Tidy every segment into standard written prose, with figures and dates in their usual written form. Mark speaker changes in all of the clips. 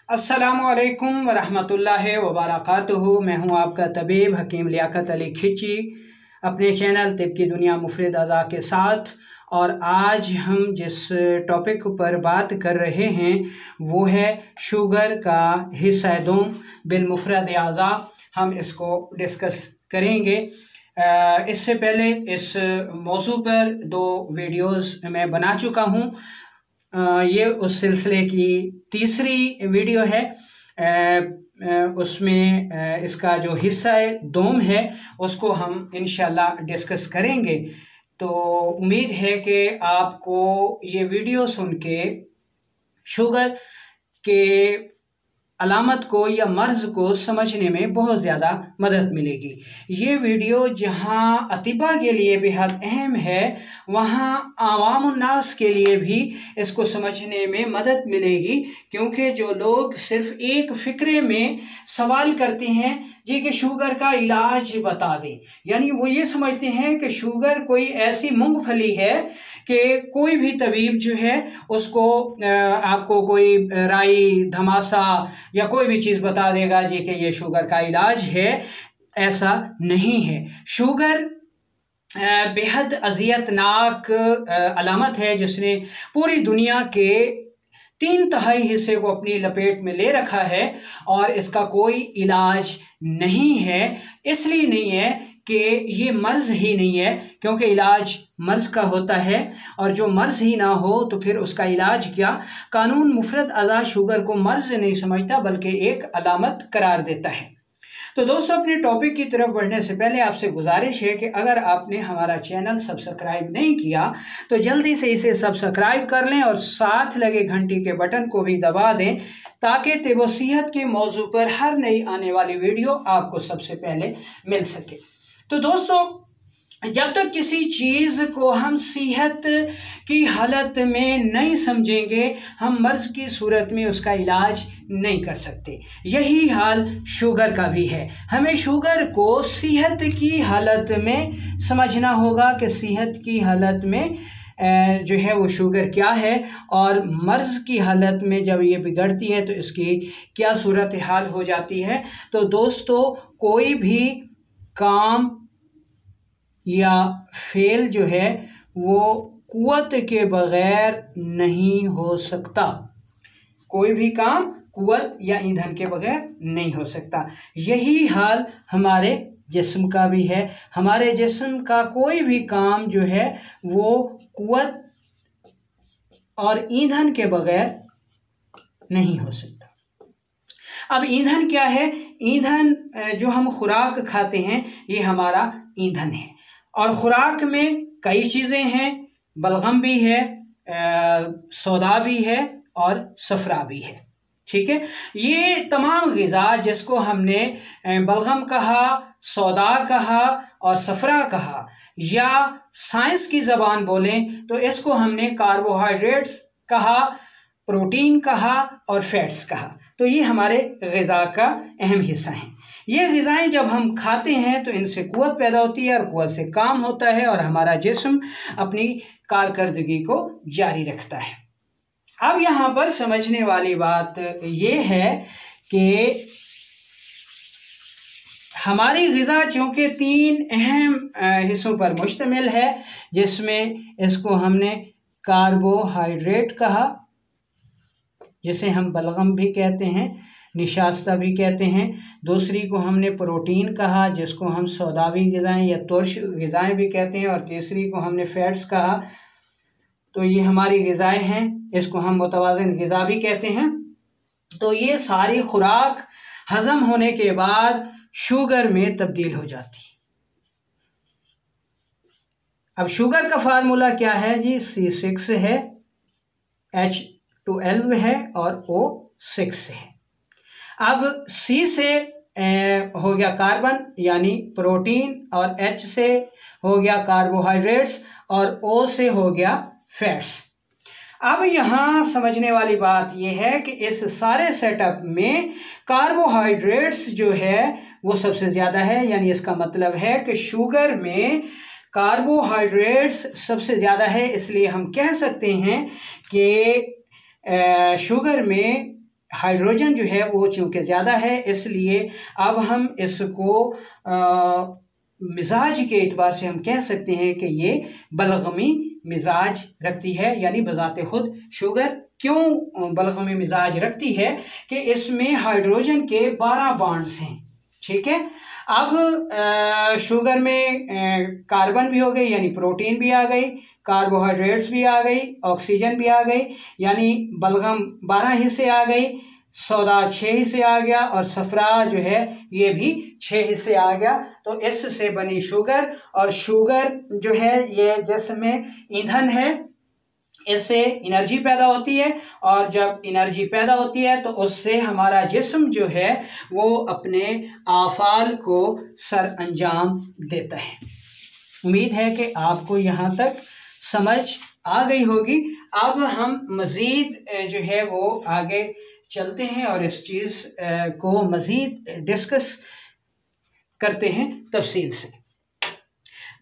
Speaker 1: अस्सलामुअलैकुम वरहमतुल्लाहि वबरकातुहू। मैं हूं आपका तबीब हकीम लियाकत अली खिची अपने चैनल तिब की दुनिया मुफरिद अज़ा के साथ। और आज हम जिस टॉपिक पर बात कर रहे हैं वो है शुगर का हिस्सा दोम बिलमुफरद अज़ा। हम इसको डिस्कस करेंगे। इससे पहले इस मौजू पर 2 वीडियोस मैं बना चुका हूँ। ये उस सिलसिले की तीसरी वीडियो है। उसमें इसका जो हिस्सा दोम है उसको हम इंशाल्लाह डिस्कस करेंगे। तो उम्मीद है कि आपको ये वीडियो सुन के शुगर के अलामत को या मर्ज़ को समझने में बहुत ज़्यादा मदद मिलेगी। ये वीडियो जहाँ अतिबा के लिए बेहद अहम है वहाँ आवामुन्नास के लिए भी इसको समझने में मदद मिलेगी, क्योंकि जो लोग सिर्फ एक फ़िक्रे में सवाल करते हैं जी कि शुगर का इलाज बता दें, यानी वो ये समझते हैं कि शुगर कोई ऐसी मूंगफली है कि कोई भी तबीब जो है उसको आपको कोई राई धमासा या कोई भी चीज़ बता देगा जी कि ये शुगर का इलाज है। ऐसा नहीं है। शुगर बेहद अज़ियतनाक अलामत है जिसने पूरी दुनिया के 3/4 हिस्से को अपनी लपेट में ले रखा है और इसका कोई इलाज नहीं है। इसलिए नहीं है कि ये मर्ज़ ही नहीं है, क्योंकि इलाज मर्ज़ का होता है और जो मर्ज़ ही ना हो तो फिर उसका इलाज क्या। कानून मुफरद अज़ा शुगर को मर्ज़ नहीं समझता बल्कि एक अलामत करार देता है। तो दोस्तों, अपने टॉपिक की तरफ बढ़ने से पहले आपसे गुजारिश है कि अगर आपने हमारा चैनल सब्सक्राइब नहीं किया तो जल्दी से इसे सब्सक्राइब कर लें और साथ लगे घंटी के बटन को भी दबा दें, ताकि तिब व सेहत के मौजू पर हर नई आने वाली वीडियो आपको सबसे पहले मिल सके। तो दोस्तों, जब तक किसी चीज़ को हम सेहत की हालत में नहीं समझेंगे हम मर्ज़ की सूरत में उसका इलाज नहीं कर सकते। यही हाल शुगर का भी है। हमें शुगर को सेहत की हालत में समझना होगा कि सेहत की हालत में जो है वो शुगर क्या है, और मर्ज़ की हालत में जब ये बिगड़ती है तो इसकी क्या सूरत हाल हो जाती है। तो दोस्तों, कोई भी काम या फेल जो है वो कुव्वत के बग़ैर नहीं हो सकता। कोई भी काम कुव्वत या ईंधन के बग़ैर नहीं हो सकता। यही हाल हमारे जिस्म का भी है। हमारे जिस्म का कोई भी काम जो है वो कुव्वत और ईंधन के बग़ैर नहीं हो सकता। अब ईंधन क्या है? ईंधन जो हम खुराक खाते हैं ये हमारा ईंधन है। और ख़ुराक में कई चीज़ें हैं, बलगम भी है, सौदा भी है और सफ़रा भी है। ठीक है, ये तमाम ग़िज़ा जिसको हमने बलगम कहा, सौदा कहा और सफ़रा कहा, या साइंस की ज़बान बोलें तो इसको हमने कार्बोहाइड्रेट्स कहा, प्रोटीन कहा और फैट्स कहा। तो ये हमारे ग़िज़ा का अहम हिस्सा हैं। ये ग़िज़ाएँ जब हम खाते हैं तो इनसे क़ुव्वत पैदा होती है और क़ुव्वत से काम होता है और हमारा जिस्म अपनी कारकर्दगी को जारी रखता है। अब यहाँ पर समझने वाली बात ये है कि हमारी ग़िज़ा चूँकि 3 अहम हिस्सों पर मुश्तमिल है, जिसमें इसको हमने कार्बोहाइड्रेट कहा, जिसे हम बलगम भी कहते हैं, निशास्ता भी कहते हैं। दूसरी को हमने प्रोटीन कहा, जिसको हम सौदावी ग़िज़ाएँ या तुर्श ग़िज़ाएँ भी कहते हैं, और तीसरी को हमने फैट्स कहा। तो ये हमारी ग़िज़ाएँ हैं, इसको हम मुतवाज़िन ग़िज़ा भी कहते हैं। तो ये सारी खुराक हज़म होने के बाद शुगर में तब्दील हो जाती है। अब शुगर का फार्मूला क्या है जी? C6 है, H12 है और O6 है। अब C से हो गया कार्बन यानी प्रोटीन, और H से हो गया कार्बोहाइड्रेट्स और O से हो गया फैट्स। अब यहाँ समझने वाली बात यह है कि इस सारे सेटअप में कार्बोहाइड्रेट्स जो है वो सबसे ज़्यादा है, यानी इसका मतलब है कि शुगर में कार्बोहाइड्रेट्स सबसे ज़्यादा है। इसलिए हम कह सकते हैं कि शुगर में हाइड्रोजन जो है वो चूँकि ज़्यादा है, इसलिए अब हम इसको मिजाज के एतबार से हम कह सकते हैं कि ये बलगमी मिजाज रखती है। यानी बज़ाते खुद शुगर क्यों बलगमी मिजाज रखती है कि इसमें हाइड्रोजन के 12 बॉन्ड्स हैं। ठीक है, अब शुगर में कार्बन भी हो गई, यानी प्रोटीन भी आ गई, कार्बोहाइड्रेट्स भी आ गई, ऑक्सीजन भी आ गई, यानी बलगम 12 हिस्से आ गई, सोदा 6 हिस्से आ गया, और सफरा जो है ये भी 6 हिस्से आ गया। तो इससे बनी शुगर, और शुगर जो है ये जिसमें ईंधन है, इससे एनर्जी पैदा होती है, और जब एनर्जी पैदा होती है तो उससे हमारा जिस्म जो है वो अपने आफाल को सर अंजाम देता है। उम्मीद है कि आपको यहाँ तक समझ आ गई होगी। अब हम मज़ीद जो है वो आगे चलते हैं और इस चीज़ को मज़ीद डिस्कस करते हैं तफसील से।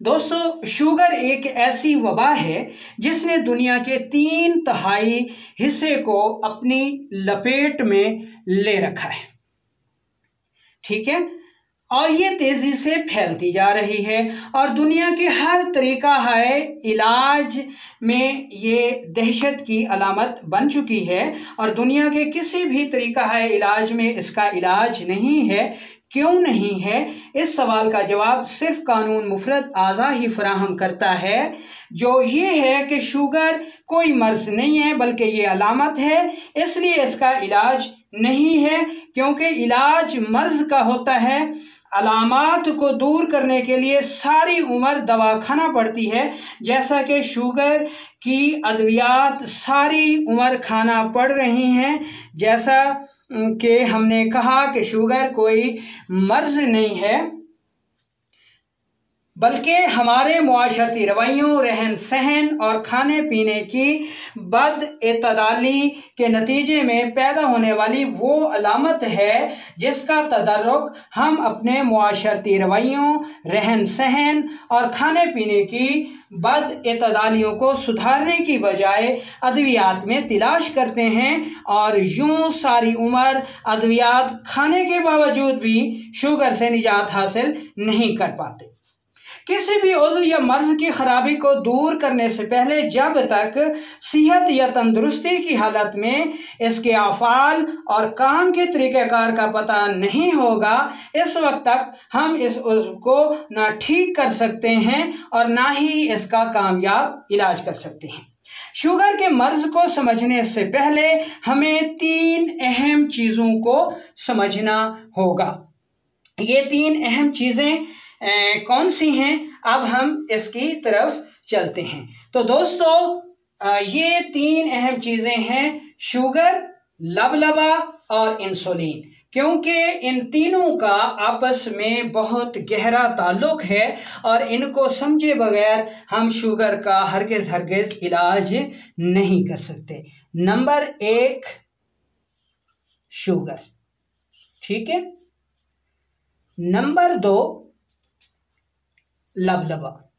Speaker 1: दोस्तों, शुगर एक ऐसी वबा है जिसने दुनिया के 3/4 हिस्से को अपनी लपेट में ले रखा है। ठीक है, और ये तेज़ी से फैलती जा रही है, और दुनिया के हर तरीका है इलाज में ये दहशत की अलामत बन चुकी है, और दुनिया के किसी भी तरीका है इलाज में इसका इलाज नहीं है। क्यों नहीं है? इस सवाल का जवाब सिर्फ कानून मुफरद आज़ा ही फराहम करता है, जो ये है कि शुगर कोई मर्ज नहीं है बल्कि ये अलामत है, इसलिए इसका इलाज नहीं है। क्योंकि इलाज मर्ज का होता है, अलामात को दूर करने के लिए सारी उम्र दवा खाना पड़ती है, जैसा कि शुगर की अद्वियात सारी उम्र खाना पड़ रही हैं। जैसा कि हमने कहा कि शुगर कोई मर्ज नहीं है, बल्कि हमारे मुआशरती रवैयों, रहन सहन और खाने पीने की बदइतदाली के नतीजे में पैदा होने वाली वो अलामत है जिसका तदर्रुक हम अपने मुआशरती रवैयों, रहन सहन और खाने पीने की बदइतदालियों को सुधारने की बजाय अद्वियात में तलाश करते हैं, और यूं सारी उम्र अद्वियात खाने के बावजूद भी शुगर से निजात हासिल नहीं कर पाते। किसी भी उज़्व या मर्ज़ की ख़राबी को दूर करने से पहले जब तक सेहत या तंदुरुस्ती की हालत में इसके अफ़ाल और काम के तरीक़ेकार का पता नहीं होगा, इस वक्त तक हम इस उज़्व को ना ठीक कर सकते हैं और ना ही इसका कामयाब इलाज कर सकते हैं। शुगर के मर्ज़ को समझने से पहले हमें 3 अहम चीज़ों को समझना होगा। ये 3 अहम चीज़ें कौन सी हैं? अब हम इसकी तरफ चलते हैं। तो दोस्तों, ये 3 अहम चीज़ें हैं शुगर, लबलबा और इंसुलिन। क्योंकि इन तीनों का आपस में बहुत गहरा ताल्लुक़ है और इनको समझे बगैर हम शुगर का हरगिज़ इलाज नहीं कर सकते। नंबर 1 शुगर, ठीक है। नंबर 2 लबलबा,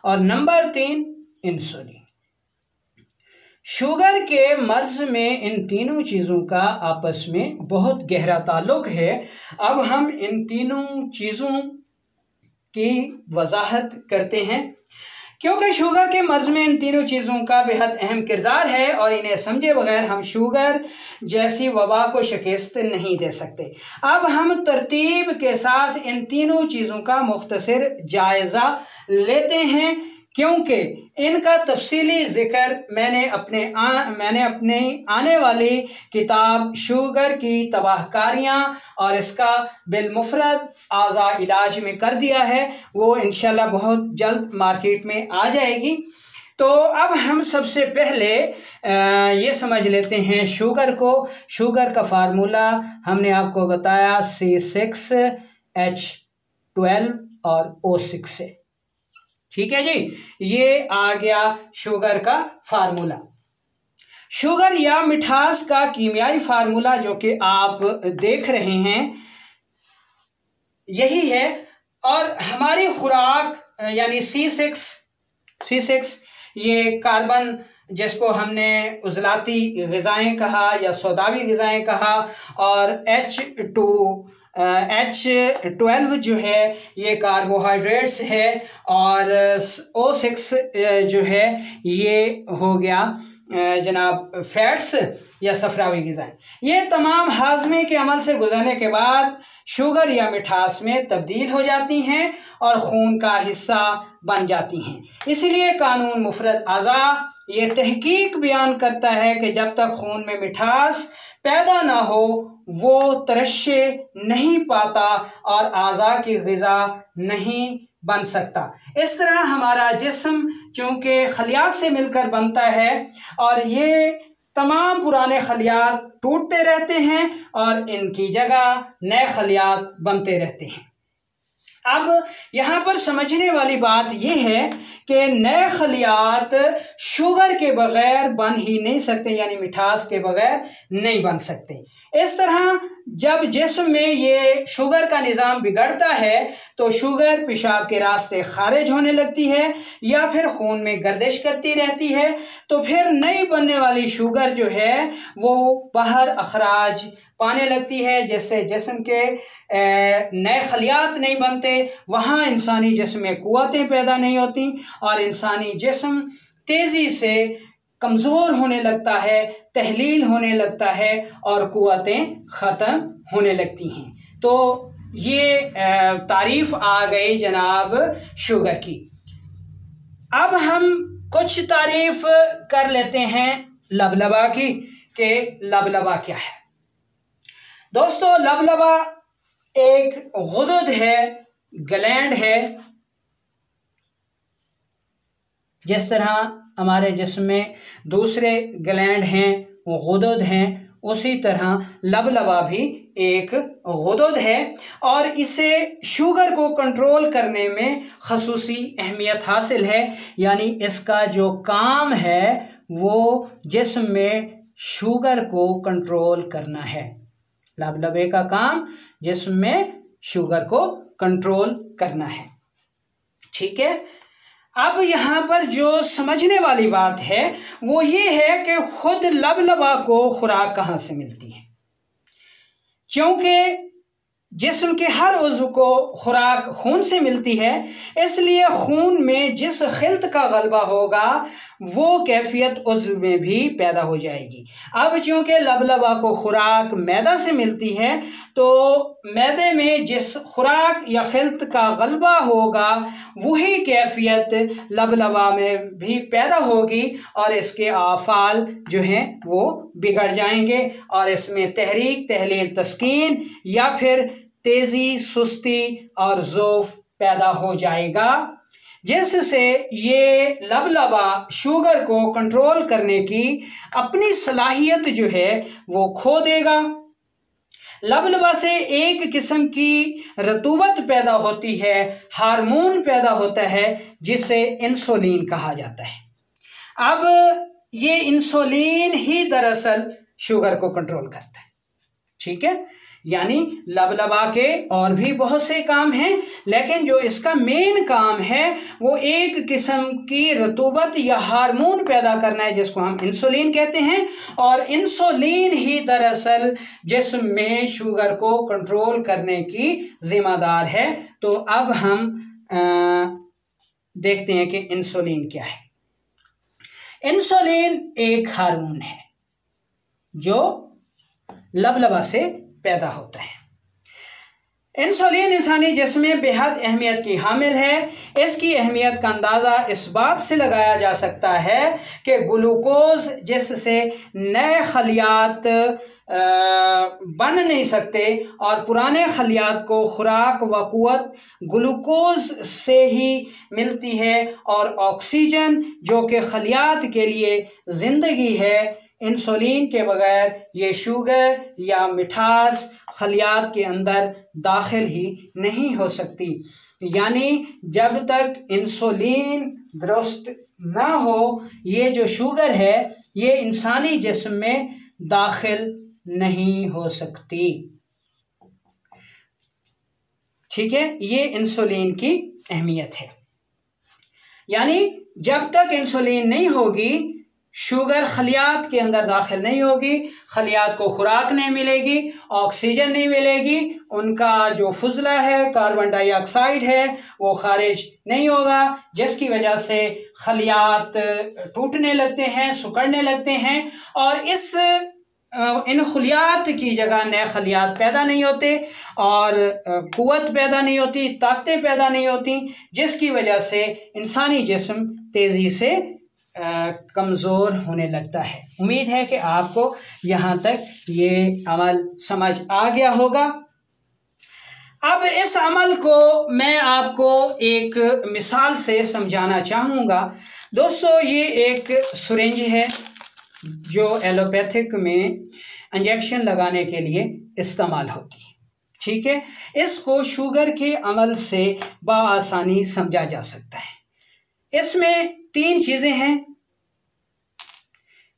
Speaker 1: और नंबर 3 इंसुलिन। शुगर के मर्ज में इन तीनों चीज़ों का आपस में बहुत गहरा ताल्लुक़ है। अब हम इन तीनों चीज़ों की वजाहत करते हैं, क्योंकि शुगर के मर्ज में इन तीनों चीज़ों का बेहद अहम किरदार है और इन्हें समझे बगैर हम शुगर जैसी वबा को शिकस्त नहीं दे सकते। अब हम तरतीब के साथ इन तीनों चीज़ों का मुख्तसर जायज़ा लेते हैं, क्योंकि इनका तफसीली ज़िक्र मैंने अपनी आने वाली किताब शुगर की तबाहकारियाँ और इसका बिलमुफरद आज़ा इलाज में कर दिया है। वो इंशाल्लाह बहुत जल्द मार्केट में आ जाएगी। तो अब हम सबसे पहले ये समझ लेते हैं शुगर को। शुगर का फार्मूला हमने आपको बताया C6H12 और O6 से, ठीक है जी। ये आ गया शुगर का फार्मूला। शुगर या मिठास का कीमियाई फार्मूला जो कि आप देख रहे हैं यही है, और हमारी खुराक यानी C6 ये कार्बन जिसको हमने उज़लाती ग़िज़ाएँ कहा या सौदावी ग़िज़ाएँ कहा, और H12 जो है ये कार्बोहाइड्रेट्स है, और O6 जो है ये हो गया जनाब फैट्स या सफरावी ग़िज़ाएँ। ये तमाम हाज़मे के अमल से गुजरने के बाद शुगर या मिठास में तब्दील हो जाती हैं और खून का हिस्सा बन जाती हैं। इसलिए कानून मुफरद अज़ा ये तहकीक बयान करता है कि जब तक खून में मिठास पैदा ना हो वो तरश्शे नहीं पाता और आज़ा की ग़िज़ा नहीं बन सकता। इस तरह हमारा जिस्म चूँकि खलियात से मिलकर बनता है और ये तमाम पुराने खलियात टूटते रहते हैं और इनकी जगह नए खलियात बनते रहते हैं। अब यहाँ पर समझने वाली बात यह है कि नए खलियात शुगर के बगैर बन ही नहीं सकते, यानी मिठास के बगैर नहीं बन सकते। इस तरह जब जिस्म में ये शुगर का निज़ाम बिगड़ता है तो शुगर पेशाब के रास्ते खारिज होने लगती है या फिर खून में गर्दिश करती रहती है, तो फिर नई बनने वाली शुगर जो है वो बाहर अखराज पाने लगती है, जिससे जिस्म के नए खलियात नहीं बनते, वहाँ इंसानी जिस्म में कुव्वतें पैदा नहीं होती और इंसानी जिस्म तेज़ी से कमज़ोर होने लगता है, तहलील होने लगता है और कुव्वतें ख़त्म होने लगती हैं। तो ये तारीफ़ आ गई जनाब शुगर की। अब हम कुछ तारीफ़ कर लेते हैं लबलबा की कि लबलबा क्या है। दोस्तों, लबलबा एक गुदद है, ग्लैंड है। जिस तरह हमारे जिस्म में दूसरे ग्लैंड हैं वो गुदद हैं, उसी तरह लबलबा भी एक गुदद है और इसे शुगर को कंट्रोल करने में खसूसी अहमियत हासिल है। यानी इसका जो काम है वो जिस्म में शुगर को कंट्रोल करना है। लबलबे का काम जिस्म में शुगर को कंट्रोल करना है। ठीक है। अब यहाँ पर जो समझने वाली बात है वो ये है कि खुद लबलबा को खुराक कहाँ से मिलती है, क्योंकि जिस्म के हर उज़्व को खुराक खून से मिलती है, इसलिए खून में जिस खिल्त का गलबा होगा वो कैफियत उज़्व में भी पैदा हो जाएगी। अब चूँकि लबलबा को खुराक मैदा से मिलती है तो मैदे में जिस खुराक या खिल्त का गलबा होगा वही कैफियत लबलबा में भी पैदा होगी और इसके आफ़ाल जो हैं वो बिगड़ जाएंगे और इसमें तहरीक, तहलील, तस्कीन या फिर तेज़ी, सुस्ती और ज़ौफ़ पैदा हो जाएगा, जिससे ये लबलबा शुगर को कंट्रोल करने की अपनी सलाहियत जो है वो खो देगा। लबलबा से एक किस्म की रतूबत पैदा होती है, हार्मोन पैदा होता है जिसे इंसुलिन कहा जाता है। अब ये इंसुलिन ही दरअसल शुगर को कंट्रोल करता है। ठीक है, यानी लबलबा के और भी बहुत से काम हैं, लेकिन जो इसका मेन काम है वो एक किस्म की रतूबत या हार्मोन पैदा करना है जिसको हम इंसुलिन कहते हैं, और इंसुलिन ही दरअसल जिस्म में शुगर को कंट्रोल करने की जिम्मेदार है। तो अब हम देखते हैं कि इंसुलिन क्या है। इंसुलिन एक हार्मोन है जो लबलबा से पैदा होता है। इंसुलिन इंसानी जिस्म में बेहद अहमियत की हामिल है। इसकी अहमियत का अंदाज़ा इस बात से लगाया जा सकता है कि ग्लूकोज जिससे नए खलियात बन नहीं सकते और पुराने खलियात को खुराक व क़ुव्वत ग्लूकोज से ही मिलती है, और ऑक्सीजन जो कि खलियात के लिए ज़िंदगी है, इंसुलिन के बगैर ये शुगर या मिठास खलियात के अंदर दाखिल ही नहीं हो सकती। यानी जब तक इंसुलिन दुरुस्त ना हो ये जो शुगर है ये इंसानी जिस्म में दाखिल नहीं हो सकती। ठीक है, ये इंसुलिन की अहमियत है। यानी जब तक इंसुलिन नहीं होगी शुगर खलियात के अंदर दाखिल नहीं होगी, खलियात को खुराक नहीं मिलेगी, ऑक्सीजन नहीं मिलेगी, उनका जो फुजला है कार्बन डाइऑक्साइड है वो खारिज नहीं होगा, जिसकी वजह से खलियात टूटने लगते हैं, सिकुड़ने लगते हैं और इन खलियात की जगह नए खलियात पैदा नहीं होते और क़ुव्वत पैदा नहीं होती, ताकतें पैदा नहीं होती, जिसकी वजह से इंसानी जिस्म तेज़ी से कमज़ोर होने लगता है। उम्मीद है कि आपको यहाँ तक ये अमल समझ आ गया होगा। अब इस अमल को मैं आपको एक मिसाल से समझाना चाहूँगा। दोस्तों, ये एक सिरिंज है जो एलोपैथिक में इंजेक्शन लगाने के लिए इस्तेमाल होती है, ठीक है। इसको शुगर के अमल से बआसानी समझा जा सकता है। इसमें 3 चीज़ें हैं।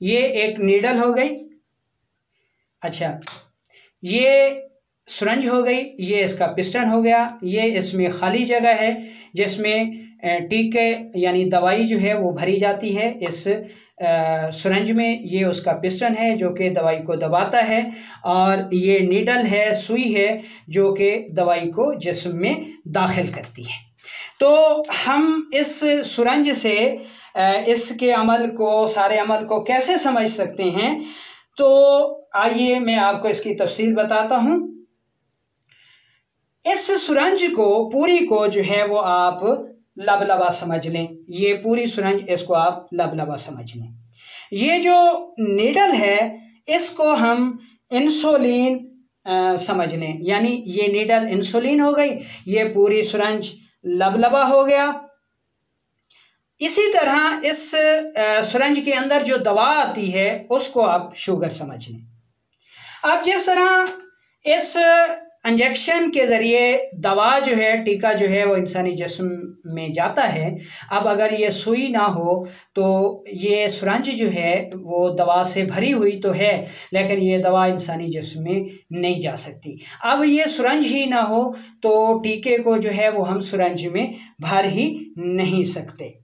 Speaker 1: ये एक नीडल हो गई, अच्छा ये सिरिंज हो गई, ये इसका पिस्टन हो गया, ये इसमें खाली जगह है जिसमें टीके यानी दवाई जो है वो भरी जाती है इस सिरिंज में। ये उसका पिस्टन है जो कि दवाई को दबाता है और ये नीडल है, सुई है जो कि दवाई को जिस्म में दाखिल करती है। तो हम इस सिरिंज से इसके अमल को, सारे अमल को कैसे समझ सकते हैं, तो आइए मैं आपको इसकी तफसील बताता हूँ। इस सिरिंज को पूरी को जो है वो आप लबलबा समझ लें। ये पूरी सिरिंज, इसको आप लबलबा समझ लें। ये जो नीडल है इसको हम इंसुलिन समझ लें, यानी ये नीडल इंसुलिन हो गई, ये पूरी सिरिंज लबलबा हो गया। इसी तरह इस सिरिंज के अंदर जो दवा आती है उसको आप शुगर समझ लें। अब जिस तरह इस इंजेक्शन के ज़रिए दवा जो है, टीका जो है वो इंसानी जिस्म में जाता है, अब अगर ये सुई ना हो तो ये सिरिंज जो है वो दवा से भरी हुई तो है लेकिन ये दवा इंसानी जिस्म में नहीं जा सकती। अब ये सिरिंज ही ना हो तो टीके को जो है वो हम सिरिंज में भर ही नहीं सकते।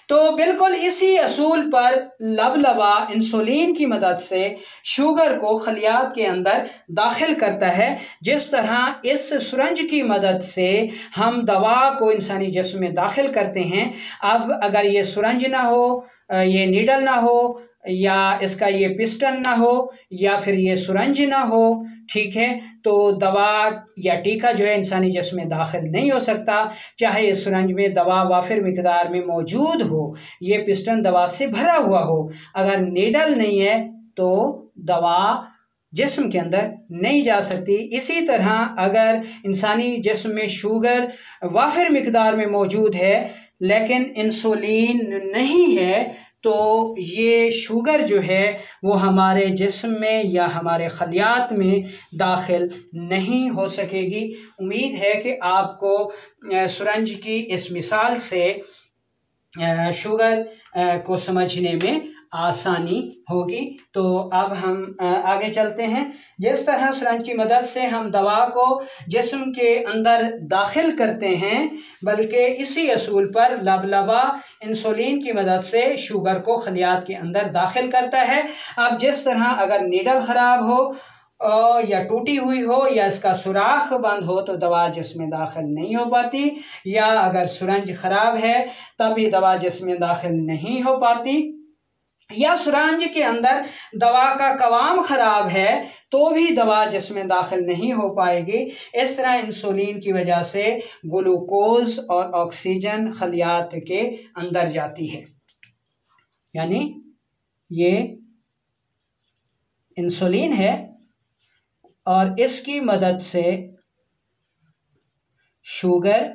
Speaker 1: तो बिल्कुल इसी असूल पर लबलबा इंसुलिन की मदद से शुगर को खलियात के अंदर दाखिल करता है। जिस तरह इस सिरिंज की मदद से हम दवा को इंसानी जिस्म में दाखिल करते हैं, अब अगर ये सिरिंज ना हो, ये नीडल ना हो, या इसका ये पिस्टन ना हो, या फिर ये सिरिंज ना हो, ठीक है, तो दवा या टीका जो है इंसानी जिस्म में दाखिल नहीं हो सकता। चाहे इस सिरिंज में दवा वाफिर मिकदार में मौजूद हो, ये पिस्टन दवा से भरा हुआ हो, अगर नीडल नहीं है तो दवा जिस्म के अंदर नहीं जा सकती। इसी तरह अगर इंसानी जिस्म में शुगर वाफिर मिकदार में मौजूद है लेकिन इंसुलिन नहीं है, तो ये शुगर जो है वो हमारे जिस्म में या हमारे खलियात में दाखिल नहीं हो सकेगी। उम्मीद है कि आपको सिरिंज की इस मिसाल से शुगर को समझने में आसानी होगी। तो अब हम आगे चलते हैं। जिस तरह सिरिंज की मदद से हम दवा को जिस्म के अंदर दाखिल करते हैं, बल्कि इसी असूल पर लबलबा इंसुलिन की मदद से शुगर को खलियात के अंदर दाखिल करता है। अब जिस तरह अगर नीडल ख़राब हो या टूटी हुई हो या इसका सुराख बंद हो तो दवा जिस्म में दाखिल नहीं हो पाती, या अगर सिरिंज ख़राब है तब भी दवा जिस्म में दाखिल नहीं हो पाती, या सिरिंज के अंदर दवा का कवाम ख़राब है तो भी दवा जिसमें दाखिल नहीं हो पाएगी। इस तरह इंसुलिन की वजह से ग्लूकोज और ऑक्सीजन खलियात के अंदर जाती है, यानी ये इंसुलिन है और इसकी मदद से शुगर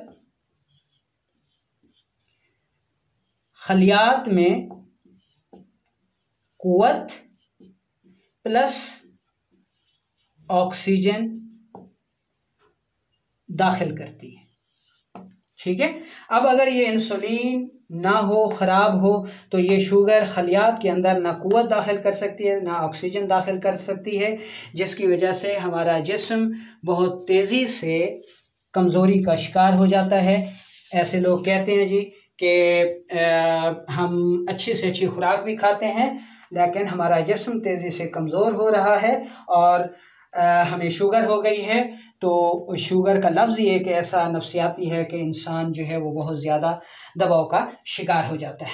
Speaker 1: खलियात में क़ुव्वत प्लस ऑक्सीजन दाखिल करती है, ठीक है। अब अगर ये इंसुलिन ना हो, ख़राब हो, तो ये शुगर खलियात के अंदर ना क़ुव्वत दाखिल कर सकती है ना ऑक्सीजन दाखिल कर सकती है, जिसकी वजह से हमारा जिस्म बहुत तेज़ी से कमज़ोरी का शिकार हो जाता है। ऐसे लोग कहते हैं जी कि हम अच्छी से अच्छी खुराक भी खाते हैं लेकिन हमारा जिस्म तेज़ी से कमज़ोर हो रहा है और हमें शुगर हो गई है। तो शुगर का लफ्ज़ ही एक ऐसा नफ्सियाती है कि इंसान जो है वो बहुत ज़्यादा दबाव का शिकार हो जाता है।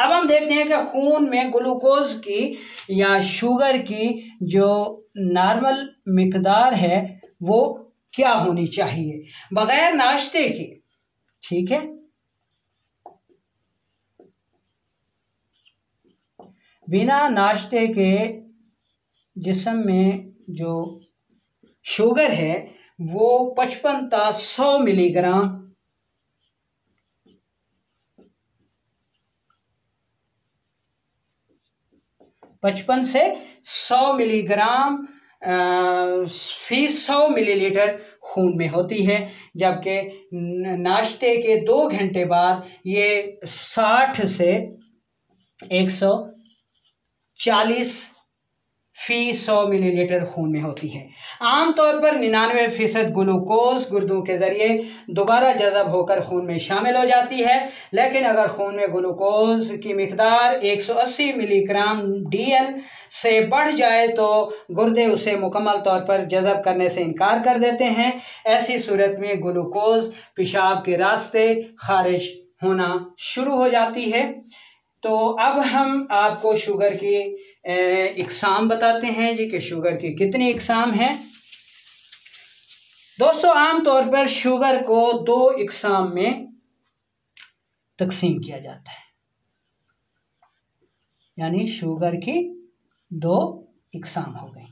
Speaker 1: अब हम देखते हैं कि खून में ग्लूकोज की या शुगर की जो नॉर्मल मिकदार है वो क्या होनी चाहिए बगैर नाश्ते के। ठीक है, बिना नाश्ते के जिस्म में जो शुगर है वो 55 से 100 मिलीग्राम 55 से 100 मिलीग्राम फी 100 मिलीलीटर खून में होती है, जबकि नाश्ते के 2 घंटे बाद ये 60 से 140 फी 100 मिलीलीटर खून में होती है। आमतौर पर 99% ग्लूकोज गुर्दों के जरिए दोबारा जज़ब होकर खून में शामिल हो जाती है, लेकिन अगर खून में ग्लूकोज की मिकदार 180 मिलीग्राम DL से बढ़ जाए तो गुर्दे उसे मुकम्मल तौर पर जज़ब करने से इनकार कर देते हैं। ऐसी सूरत में ग्लूकोज पेशाब के रास्ते खारिज होना शुरू हो जाती है। तो अब हम आपको शुगर की इकसाम बताते हैं जी कि शुगर की कितनी इकसाम है। दोस्तों, आमतौर पर शुगर को 2 इकसाम में तकसीम किया जाता है, यानी शुगर की 2 इकसाम हो गई।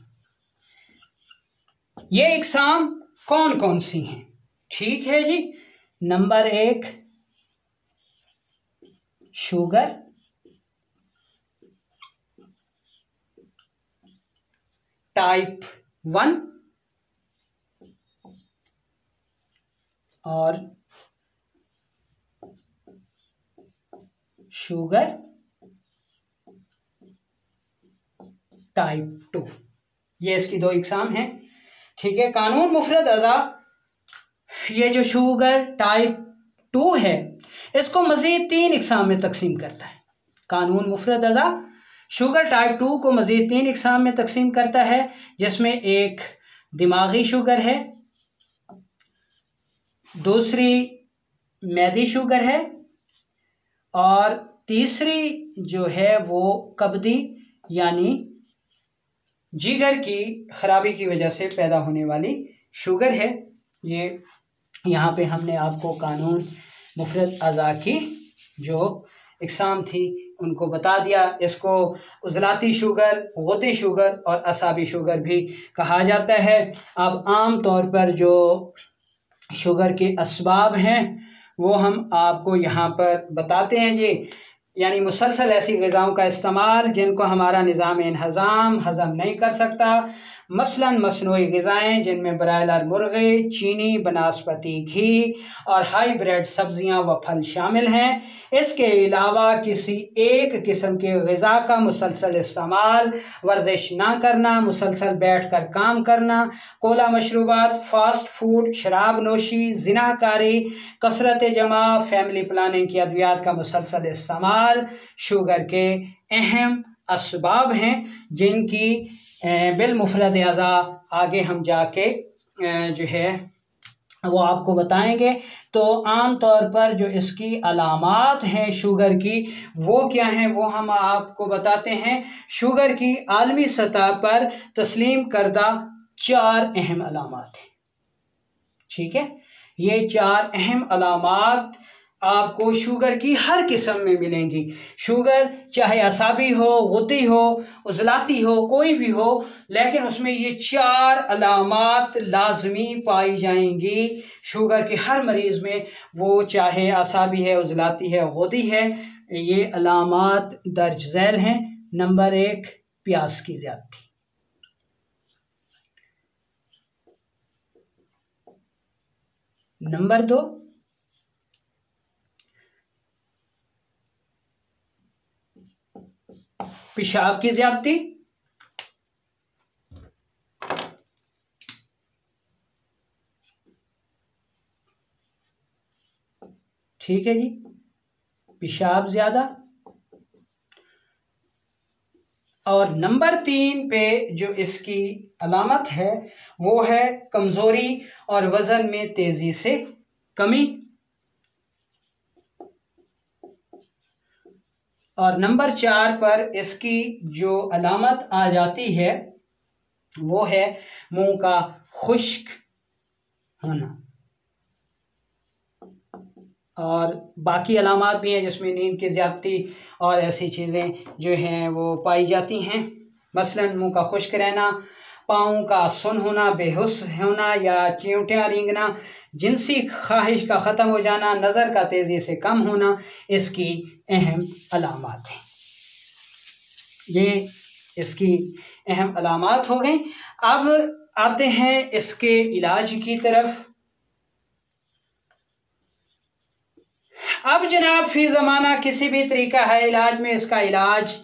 Speaker 1: ये इकसाम कौन कौन सी हैं? ठीक है जी, नंबर 1 शुगर टाइप 1 और शुगर टाइप 2, ये इसकी 2 इकसाम हैं। ठीक है, कानून मुफरद अज़ा ये जो शुगर टाइप 2 है इसको मज़ीद 3 इकसाम में तकसीम करता है। कानून मुफरद अज़ा शुगर टाइप 2 को मज़ीद 3 इकसाम में तकसीम करता है, जिसमें एक दिमागी शुगर है, दूसरी मैदी शुगर है और तीसरी जो है वो कब्दी यानी जिगर की खराबी की वजह से पैदा होने वाली शुगर है। ये यहाँ पे हमने आपको कानून मुफरद अज़ा की जो इकसाम थी उनको बता दिया। इसको उज़लाती शुगर, गुद्दी शुगर और असाबी शुगर भी कहा जाता है। अब आम तौर पर जो शुगर के असबाब हैं वो हम आपको यहाँ पर बताते हैं जी, यानी मुसलसल ऐसी ग़िज़ाओं का इस्तेमाल जिनको हमारा निज़ाम इंहज़ाम हज़म नहीं कर सकता, मसलन मसनूई ग़िज़ाएँ जिनमें ब्रायलर मुर्गे, चीनी, बनास्पति घी और हाईब्रिड सब्ज़ियाँ व फल शामिल हैं। इसके अलावा किसी एक किस्म के ग़िज़ा का मुसलसल इस्तेमाल, वर्जिश ना करना, मुसलसल बैठ कर काम करना, कोला मशरूबात, फास्ट फूड, शराब नोशी, ज़िनाकारी, कसरत जमा, फैमिली प्लानिंग की अद्वियात का मुसलसल इस्तेमाल शुगर के अहम असबाब हैं जिनकी बिलमुफरद अज़ा आगे हम जाके जो है वो आपको बताएंगे। तो आम तौर पर जो इसकी अलामात हैं शुगर की वो क्या हैं वो हम आपको बताते हैं। शुगर की आलमी सतह पर तस्लीम करदा 4 अहम अलामात हैं। ठीक है, ये 4 अहम अलामात आपको शुगर की हर किस्म में मिलेंगी। शुगर चाहे असाबी हो, गुद्दी हो, उज़लाती हो, कोई भी हो, लेकिन उसमें ये 4 अलामात लाजमी पाई जाएंगी शुगर के हर मरीज़ में, वो चाहे असाबी है, उज़लाती है, गुद्दी है। ये अलामात दर्ज झैल हैं। नंबर 1 प्यास की ज़्यादती, नंबर 2 पेशाब की ज़्यादती, ठीक है जी। पेशाब ज़्यादा। और नंबर 3 पे जो इसकी अलामत है वो है कमज़ोरी और वज़न में तेज़ी से कमी। और नंबर 4 पर इसकी जो अलामत आ जाती है वो है मुंह का खुश्क होना। और बाकी अलामात भी हैं जिसमें नींद की ज़्यादती और ऐसी चीज़ें जो हैं वो पाई जाती हैं। मसलन मुंह का खुश्क रहना, पाँव का सुन होना, बेहोश होना या चिंटियाँ रेंगना, जिनसी ख्वाहिश का ख़त्म हो जाना, नज़र का तेज़ी से कम होना, इसकी अहम अलामात हैं। ये इसकी अहम अलामात हो गई। अब आते हैं इसके इलाज की तरफ। अब जनाब फी ज़माना किसी भी तरीका है इलाज में इसका इलाज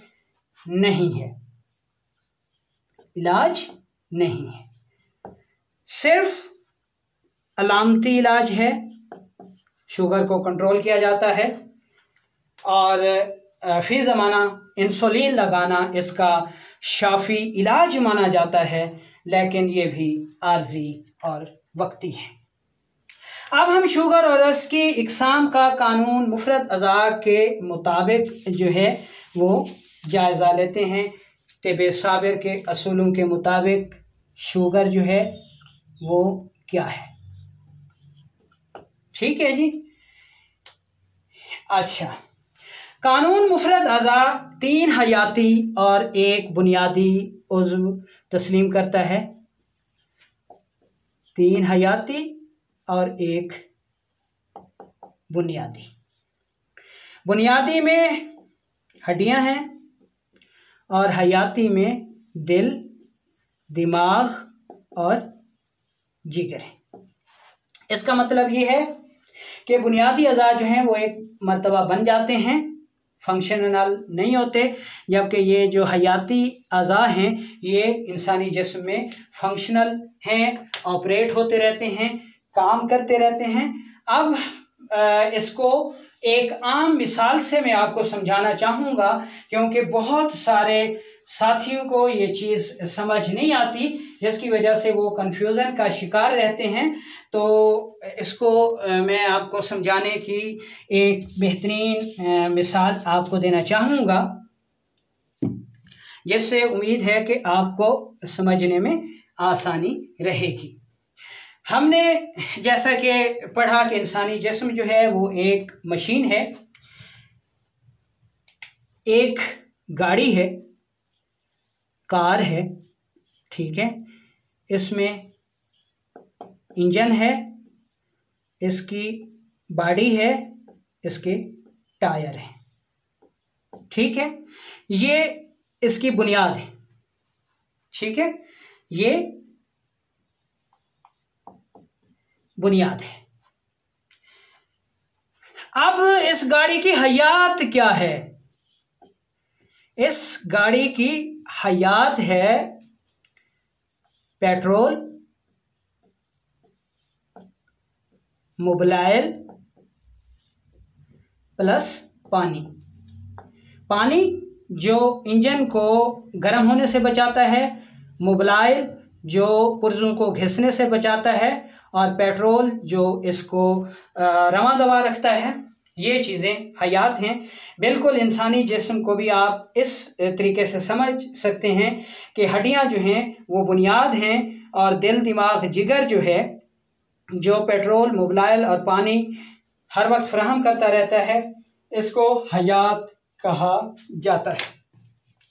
Speaker 1: नहीं है, इलाज नहीं है, सिर्फ अलामती इलाज है। शुगर को कंट्रोल किया जाता है और फी ज़माना इंसुलिन लगाना इसका शाफी इलाज माना जाता है, लेकिन ये भी आर्जी और वक्ती है। अब हम शुगर और रस की इकसाम का कानून मुफरद अज़ा के मुताबिक जो है वो जायज़ा लेते हैं। तिब्बे साबिर के असूलों के मुताबिक शुगर जो है वो क्या है। ठीक है जी। अच्छा, कानून मुफरद अज़ा 3 हयाती और 1 बुनियादी उज़्व तस्लीम करता है। 3 हयाती और 1 बुनियादी। बुनियादी में हड्डियां हैं और हयाती में दिल, दिमाग और जिगर है। इसका मतलब ये है कि बुनियादी अज़ा जो हैं वो एक मर्तबा बन जाते हैं, फंक्शनल नहीं होते, जबकि ये जो हयाती अज़ा हैं ये इंसानी जिस्म में फंक्शनल हैं, ऑपरेट होते रहते हैं, काम करते रहते हैं। अब इसको एक आम मिसाल से मैं आपको समझाना चाहूँगा, क्योंकि बहुत सारे साथियों को ये चीज़ समझ नहीं आती, जिसकी वजह से वो कंफ्यूजन का शिकार रहते हैं। तो इसको मैं आपको समझाने की एक बेहतरीन मिसाल आपको देना चाहूँगा, जिससे उम्मीद है कि आपको समझने में आसानी रहेगी। हमने जैसा कि पढ़ा कि इंसानी जिस्म जो है वो एक मशीन है, एक गाड़ी है, कार है, ठीक है। इसमें इंजन है, इसकी बॉडी है, इसके टायर हैं, ठीक है। ये इसकी बुनियाद है, ठीक है, ये बुनियाद है। अब इस गाड़ी की हयात क्या है? इस गाड़ी की हयात है पेट्रोल, मोबिलाइल प्लस पानी। पानी जो इंजन को गर्म होने से बचाता है, मोबिलाइल जो पुर्जों को घिसने से बचाता है, और पेट्रोल जो इसको रवा दवा रखता है। ये चीज़ें हयात हैं। बिल्कुल इंसानी जिस्म को भी आप इस तरीके से समझ सकते हैं कि हड्डियां जो हैं वो बुनियाद हैं, और दिल, दिमाग, जिगर जो है, जो पेट्रोल, मोबिलाइल और पानी हर वक्त फराहम करता रहता है, इसको हयात कहा जाता है।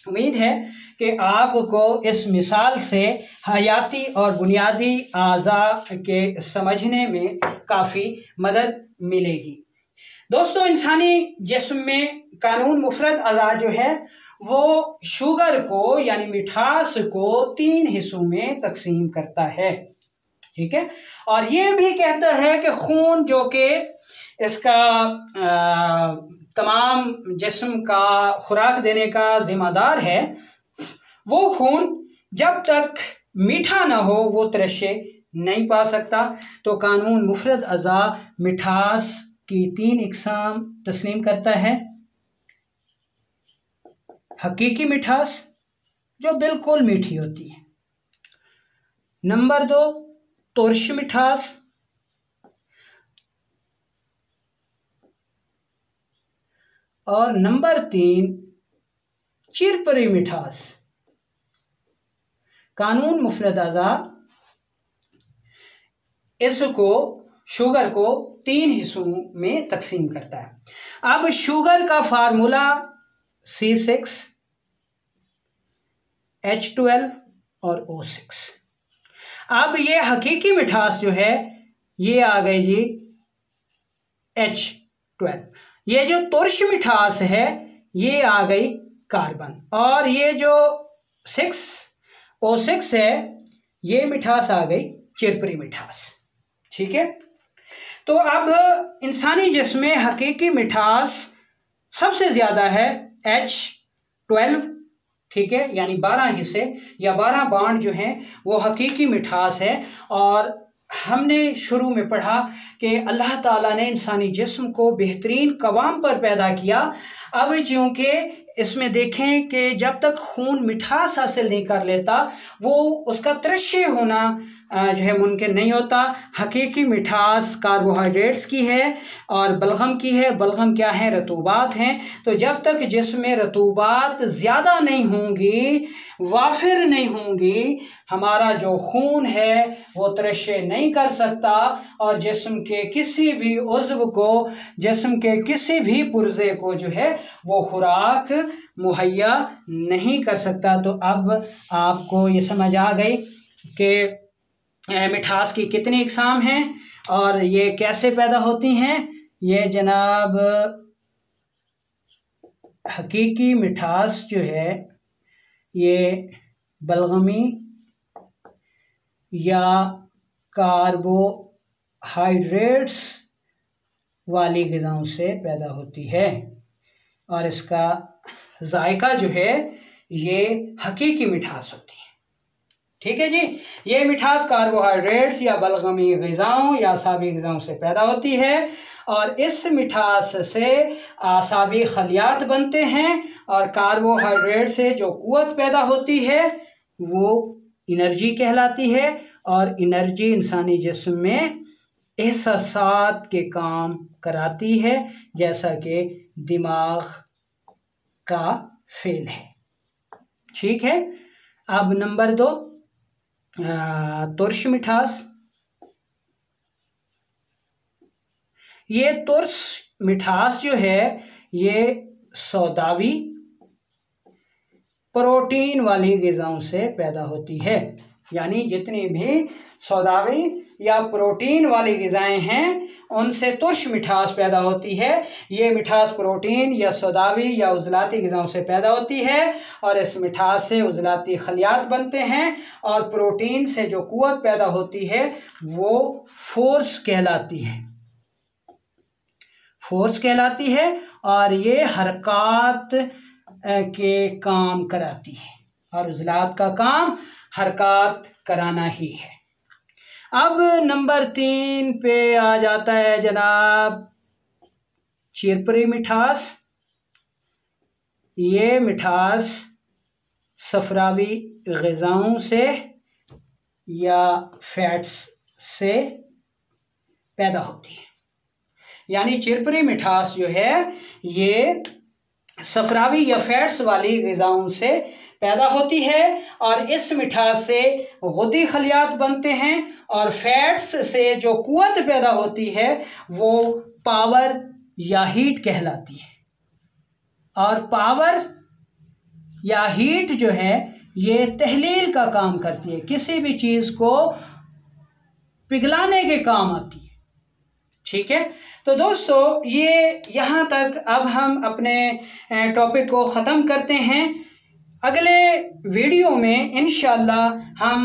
Speaker 1: उम्मीद है कि आपको इस मिसाल से हयाती और बुनियादी आज़ा के समझने में काफ़ी मदद मिलेगी। दोस्तों, इंसानी जिस्म में कानून मुफरद अज़ा जो है वो शुगर को यानी मिठास को 3 हिस्सों में तकसीम करता है, ठीक है। और ये भी कहता है कि खून जो कि इसका तमाम जिस्म का खुराक देने का ज़िम्मेदार है, वो खून जब तक मीठा ना हो वो तरशे नहीं पा सकता। तो कानून मुफरद अज़ा मिठास की 3 इकसाम तस्लीम करता है। हकीकी मिठास जो बिल्कुल मीठी होती है। नंबर 2 तुर्श मिठास। और नंबर 3 चिरपरी मिठास। कानून मुफरद अज़ा इसको शुगर को 3 हिस्सों में तकसीम करता है। अब शुगर का फार्मूला C6 H12 और O6। अब ये हकीकी मिठास जो है ये आ गई जी H12। ये जो तुर्श मिठास है ये आ गई कार्बन। और ये जो O6 है ये मिठास आ गई चिरपरी मिठास। ठीक है। तो अब इंसानी जिस्म में हकीकी मिठास सबसे ज़्यादा है H12। ठीक है, यानी 12 हिस्से या 12 बांड जो हैं वो हकीकी मिठास है। और हमने शुरू में पढ़ा कि अल्लाह ताला ने इंसानी जिस्म को बेहतरीन कवाम पर पैदा किया। अब चूँकि इसमें देखें कि जब तक खून मिठास हासिल नहीं कर लेता वो उसका तृष्य होना जो है मुमकिन नहीं होता। हकीकी मिठास कार्बोहाइड्रेट्स की है और बलगम की है। बलगम क्या है? रतूबात हैं। तो जब तक जिसमें रतूबात ज़्यादा नहीं होंगी, वाफिर नहीं होंगी, हमारा जो खून है वो तृष्य नहीं कर सकता और जिस्म के किसी भी उज़्व को, जिस्म के किसी भी पुर्जे को जो है वो खुराक मुहैया नहीं कर सकता। तो अब आपको ये समझ आ गई कि मिठास की कितनी इकसाम हैं और ये कैसे पैदा होती हैं। ये जनाब हकीकी मिठास जो है ये बलगमी या कार्बोहाइड्रेट्स वाली ग़िज़ाओं से पैदा होती है और इसका जायका जो है ये हकीकी मिठास होती है। ठीक है जी। ये मिठास कार्बोहाइड्रेट्स या बलगमी ग़िज़ाओं या आसाबी ग़िज़ाओं से पैदा होती है और इस मिठास से आसाबी खलियात बनते हैं और कार्बोहाइड्रेट से जो क़ुव्वत पैदा होती है वो एनर्जी कहलाती है। और एनर्जी इंसानी जिस्म में एहसासात के काम कराती है, जैसा कि दिमाग का फेल है। ठीक है। अब नंबर 2 तुर्श मिठास। ये तुर्श मिठास जो है ये सौदावी प्रोटीन वाली ग़िज़ाओं से पैदा होती है। यानी जितनी भी सौदावी या प्रोटीन वाली ग़िज़ाएं हैं उनसे तुर्श मिठास पैदा होती है। ये मिठास प्रोटीन या सौदावी या उज़लाती ग़िज़ाओं से पैदा होती है और इस मिठास से उज़लाती खलियात बनते हैं और प्रोटीन से जो क़ुव्वत पैदा होती है वो फोर्स कहलाती है। फोर्स कहलाती है और ये हरकत के काम कराती है और उज़लात का काम हरकत कराना ही है। अब नंबर 3 पे आ जाता है जनाब चिरपरी मिठास। ये मिठास सफरावी ग़िज़ाओं से या फैट्स से पैदा होती है। यानी चिरपरी मिठास जो है ये सफरावी या फैट्स वाली ग़िज़ाओं से पैदा होती है और इस मिठास से गुदी खलियात बनते हैं और फैट्स से जो क़ुव्वत पैदा होती है वो पावर या हीट कहलाती है। और पावर या हीट जो है ये तहलील का काम करती है, किसी भी चीज़ को पिघलाने के काम आती है। ठीक है। तो दोस्तों ये यहाँ तक अब हम अपने टॉपिक को ख़त्म करते हैं। अगले वीडियो में इंशाअल्लाह हम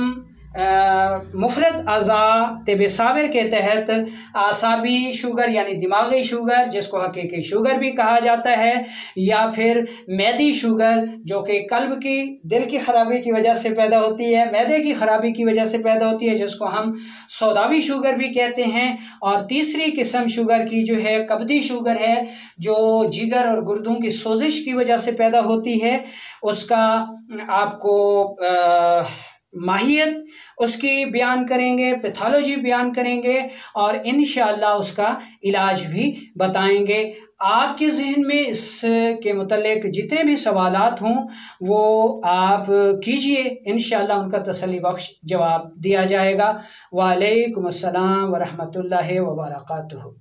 Speaker 1: मुफरद अज़ा तिब साबिर के तहत आसाबी शुगर यानी दिमागी शुगर, जिसको हकीकी शुगर भी कहा जाता है, या फिर मैदी शुगर जो कि कल्ब की दिल की ख़राबी की वजह से पैदा होती है, मैदे की ख़राबी की वजह से पैदा होती है, जिसको हम सौदावी शुगर भी कहते हैं। और तीसरी किस्म शुगर की जो है कब्दी शुगर है, जो जिगर और गुर्दों की सोजिश की वजह से पैदा होती है। उसका आपको माहियत उसकी बयान करेंगे, पैथोलॉजी बयान करेंगे और इंशाअल्लाह उसका इलाज भी बताएंगे। आपके ज़हन में इसके मुतल्लिक जितने भी सवालात हों वो आप कीजिए, इंशाअल्लाह उनका तसल्ली बख्श जवाब दिया जाएगा। वालेकुम अस्सलाम व रहमतुल्लाहि व बरकातुहू।